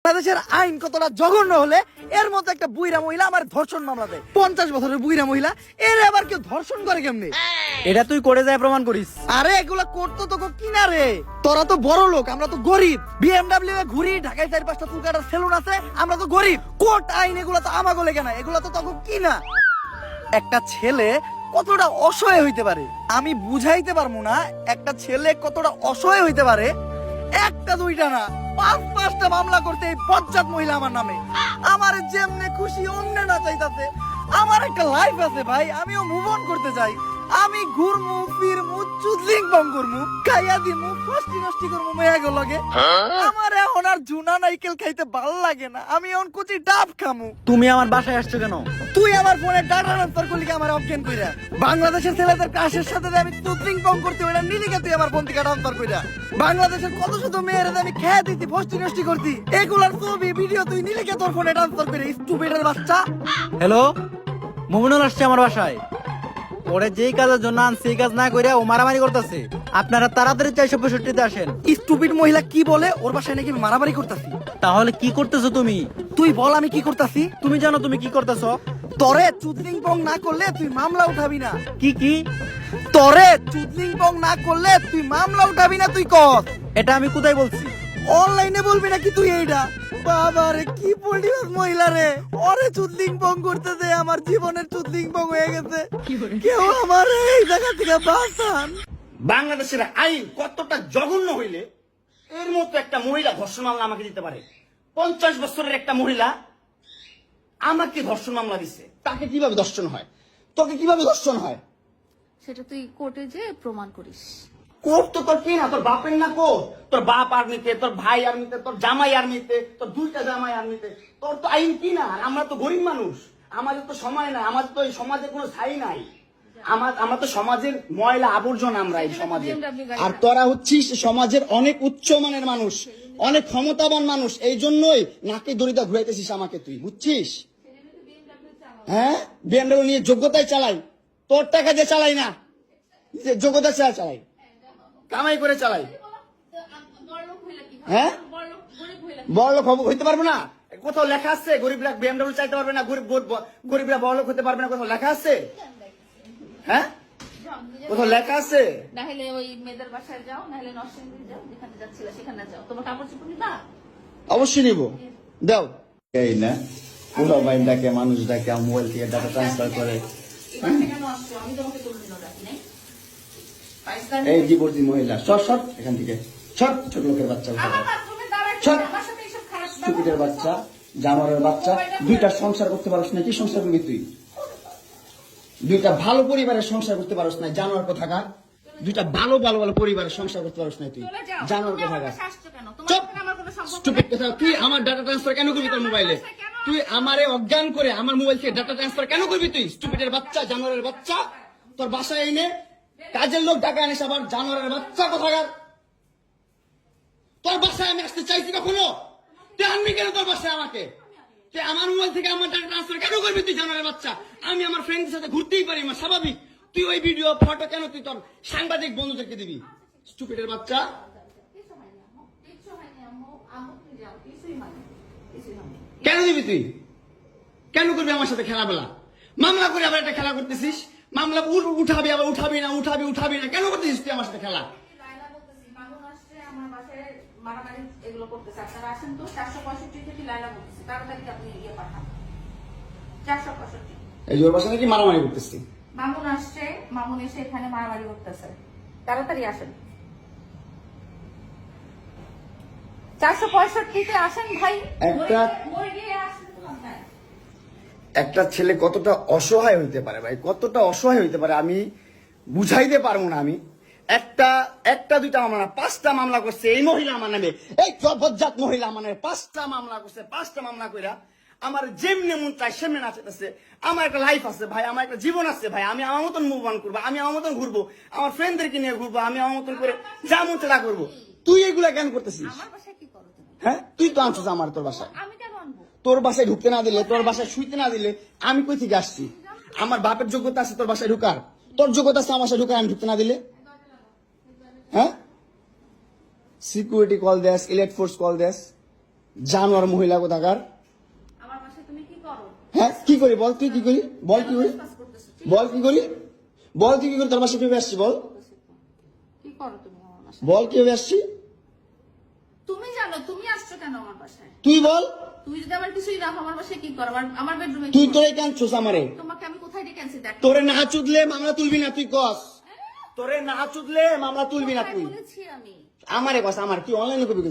বাংলাদেশের আইন কতটা জঘন্য হলে এর মধ্যে একটা বুইরা মহিলা আমার ধর্ষণ মামলা দেয়। 50 বছরের বুইরা মহিলা এর আবার কেউ ধর্ষণ করে কেমনে? এটা তুই করে যায় প্রমাণ করিস। আরে এগুলা করতো তো কিনা রে, তোরা তো বড় লোক, আমরা তো গরিব। বিএমডব্লিউ এ ঘুরি, ঢাকায় 4-5টা চুল কাটার সেলুন আছে, আমরা তো গরিব। কোর্ট আইন এগুলা তো আমাগো লেগে না, এগুলা তো তখন কিনা। একটা ছেলে কতটা অসহায় হইতে পারে আমি বুঝাইতে পারবো না। একটা ছেলে কতটা অসহায় হইতে পারে, একটা দুইটা না 5-5টা মামলা করতে এই বজ্জাত মহিলা আমার নামে। আমার যেমনে খুশি অমনে না চাইতাছে। আমার একটা লাইফ আছে ভাই, আমিও মুভ অন করতে চাই। আমি ঘুরমু ফিরমু চুদলিং বং করমু, খাইয়া দিমু ফষ্টি নষ্টি করমু মেয়াগো লগে। আমার এখন আর জুনা নাইকেল খাইতে ভাল লাগে না, আমি এখন কুচি ডাব খামু। তুমি আমার বাসায় আসছো কেন? তুই আমার ফোনে ডাটা ট্রান্সফার করলি কি আমার অজ্ঞান কইরা? বাংলাদেশের ছেলেদের ক্রাশের সাথে যে আমি চুদলিং বং করতে ওইটা নিলি কে তুই আমার ফোন থেকে ট্রান্সফার কইরা? বাংলাদেশের কত শত মেয়েরা আমি খেয়ে দিতি ফষ্টি নষ্টি করতি, এগুলার ছবি ভিডিও তুই নিলি কে তোর ফোনে ট্রান্সফার করে? স্টুপিডের বাচ্চা। হ্যালো, মুমিনুল আসছে আমার বাসায়। ওরে যেই কাজের জন্য আন সেই কাজ না কইরা ও মারামারি করতেছে। আপনারা তাড়াতাড়ি 465-তে আসেন। স্টুপিড মহিলা কি বলে ওর বাসায় নাকি আমি মারামারি করতাছি? তাহলে কি করতেছো তুমি? তুই বল আমি কি করতাছি? তুমি জানো তুমি কি করতেছো? তরে চুদলিং পং না করলে তুই মামলা উঠাবি না। কি কি? তরে চুদলিং পং না করলে তুই মামলা উঠাবি না, তুই কর। এটা আমি কোথায় বলছি? অনলাইনে বলবি নাকি তুই এইটা? বাবা রে কি পল্টিবাস মহিলা রে, ওরে চুদলিং পং করতেছে, আমার জীবনের চুদলিং পং হয়ে গেছে। কেউ আমার এই জায়গা থেকে বাঁচান। বাংলাদেশের আইন কতটা জঘন্য হইলে এর মতো একটা মহিলা ধর্ষণ মামলা আমাকে দিতে পারে? 50 বছরের একটা মহিলা আমাকে ধর্ষণ মামলা দিছে। তাকে কিভাবে ধর্ষণ হয়? তোকে কিভাবে ধর্ষণ হয়? সেটা তুই কোর্টে যে প্রমাণ করিস। কোর্ট তো তোর কি না, তোর বাপের না কোর্ট? তোর বাপ আর্মিতে, তোর ভাই আর্মিতে, তোর জামাই আর্মিতে, তোর 2টা জামাই আর্মিতে। তোর তো আইন কি না? আর আমরা তো গরিব মানুষ, আমাদের তো সময় নাই, আমাদের তো এই সমাজে কোনো স্থায়ী নাই। আমরা তো সমাজের ময়লা আবর্জনা, আমরা এই সমাজে। আর তোরা হচ্ছিস সমাজের অনেক উচ্চ মানের মানুষ, অনেক ক্ষমতাবান মানুষ, এই জন্যই নাকে দড়িটা ঘুরাইতেছিস আমাকে, তুই বুঝছিস? হ্যাঁ, বিএমডব্লিউ নিয়ে যোগ্যতায় চালাই, তোর টাকা দিয়ে চালাই না, যে যোগ্যতা চালাই, কামাই করে চালাই। হ্যাঁ, বড়লোক হইতে পারবো না? কোথাও লেখা আছে গরিবরা বিএমডব্লিউ চাইতে পারবে না, গরিবরা বড়লোক হতে পারবে না? কোথাও লেখা আছে? হ্যাঁ, কোথাও লেখা আছে? না হলে ওই মেয়েদের বাসায় যাও, না হলে নরসিংদী যাও, যেখানে যাচ্ছিলে সেখানে যাও। তোমার কাপড় চোপড় নিবা? অবশ্যই নিব, দাও। এই না পুরো বাইন ডাকে, মানুষ ডাকে, মোবাইল থেকে ডাটা ট্রান্সফার করে। কেন আসছো? আমি তোমাকে তুলে দিল ডাকি নাই। এই ডিভোর্সি মহিলা, সর সর এখান থেকে, সর। ছোট লোকের বাচ্চা, আমার বাথরুমে দাঁড়ায় সর। আমার সাথে এইসব খারাপ স্টুপিডের বাচ্চা, জানোয়ারের বাচ্চা। 2টা সংসার করতে পারস না, কি সংসার করবি তুই? 2টা ভালো পরিবারের সংসার করতে পারস না, জানোয়ার কোথাকার। 2টা ভালো ভালো ভালো পরিবারের সংসার করতে পারস না তুই, জানোয়ার কোথাকার। চুপ, স্টুপিড কথা। তুই আমার ডাটা ট্রান্সফার কেন করবি তোর মোবাইলে? তুই আমারে অজ্ঞান করে আমার মোবাইল থেকে ডাটা ট্রান্সফার কেন করবি তুই? স্টুপিডের বাচ্চা, জানোয়ারের বাচ্চা। তোর বাসায় এনে কাজের লোক টাকা আনিস, আবার জানোয়ারের বাচ্চা কোথাকার। তোর বাসায় আমি আসতে চাইছি কখনো? তুই আনবি কেন তোর বাসায় আমাকে? তুই আমার মোবাইল থেকে আমার টাকা ট্রান্সফার কেন করবি তুই, জানোয়ারের বাচ্চা? আমি আমার ফ্রেন্ডের সাথে ঘুরতেই পারি, আমার স্বাভাবিক। তুই ওই ভিডিও ফটো কেন তুই তোর সাংবাদিক বন্ধুদেরকে দিবি? স্টুপিডের বাচ্চা। কেন দিবি তুই? কেন করবি আমার সাথে খেলাবেলা? মামলা করে আবার একটা খেলা করতেছিস। মামলা উঠাবি, আবার উঠাবি না, উঠাবি না, কেন করতেছিস তুই আমার সাথে খেলা? এগুলো করতেছে, আপনারা আসেন তো। 465 থেকে লাইলা বলতেছি, তাড়াতাড়ি আপনি ইয়ে পাঠান। 465 এই জোর বাসা নাকি মারামারি করতেছি। মামুন আসছে, মামুন এসে এখানে মারামারি করতেছে, তাড়াতাড়ি আসেন। 465-তে আসেন ভাই। একটা ছেলে কতটা অসহায় হইতে পারে ভাই, কতটা অসহায় হইতে পারে আমি বুঝাইতে পারবো না। আমি একটা 2টা মামলা না, 5টা মামলা করছে এই মহিলা আমার নামে। এই বজ্জাত মহিলা আমার নামে 5টা মামলা করছে। 5টা মামলা কইরা আমার যেমনি মন চাই সেমনি নাচতেছে। আমার একটা লাইফ আছে ভাই, আমার একটা জীবন আছে ভাই। আমি আমার মতন মুভ অন করবো, আমি আমার মতন ঘুরবো, আমার ফ্রেন্ডদেরকে নিয়ে ঘুরবো, আমি আমার মতন করে যা মন চাই তা করবো। তুই এগুলা কেন করতেছিস? আমার বাসায় কি করো তুমি? হ্যাঁ, তুই তো আনছিস আমার তোর বাসায়। আমি কেন আনবো? তোর বাসায় ঢুকতে না দিলে, তোর বাসায় শুইতে না দিলে আমি কই থেকে আসছি? আমার বাপের যোগ্যতা আছে তোর বাসায় ঢুকার? তোর যোগ্যতা আছে আমার বাসায় ঢুকার, আমি ঢুকতে না দিলে? হ্যাঁ, সিকিউরিটি কল দেস, ইলেট ফোর্স কল দেস, জানোয়ার মহিলা কোথাকার। আমার বাসায় তুমি কি করো? হ্যাঁ কি করি বল, তুই কি করি বল, কি করি কাজ করতেছো, ঠিক বল, কি করি বল, তুই কি করি, তোর বাসায় কিভাবে আসছি বল, আছে তো। কি করো তুমি আমার বাসায়? বল কিভাবে আসছি তুমি জানো তুমি আসছো কেন আমার বাসায়? তুই বল, তুমি যদি আমার কিছুই না আমার বাসায় কি করো? আমার বেডরুমে তুই তোরে কেন ছোস আমারে, তোমাকে আমি কোথায় ডেকে আনছি দেখ। তোরে না চুদলে মামলা তুলবি না তুই কস, তোরে না চুদলে মামলা তুলবি না তুই বলেছি আমি। আমারে কস, আমার কি অনলাইনে কবি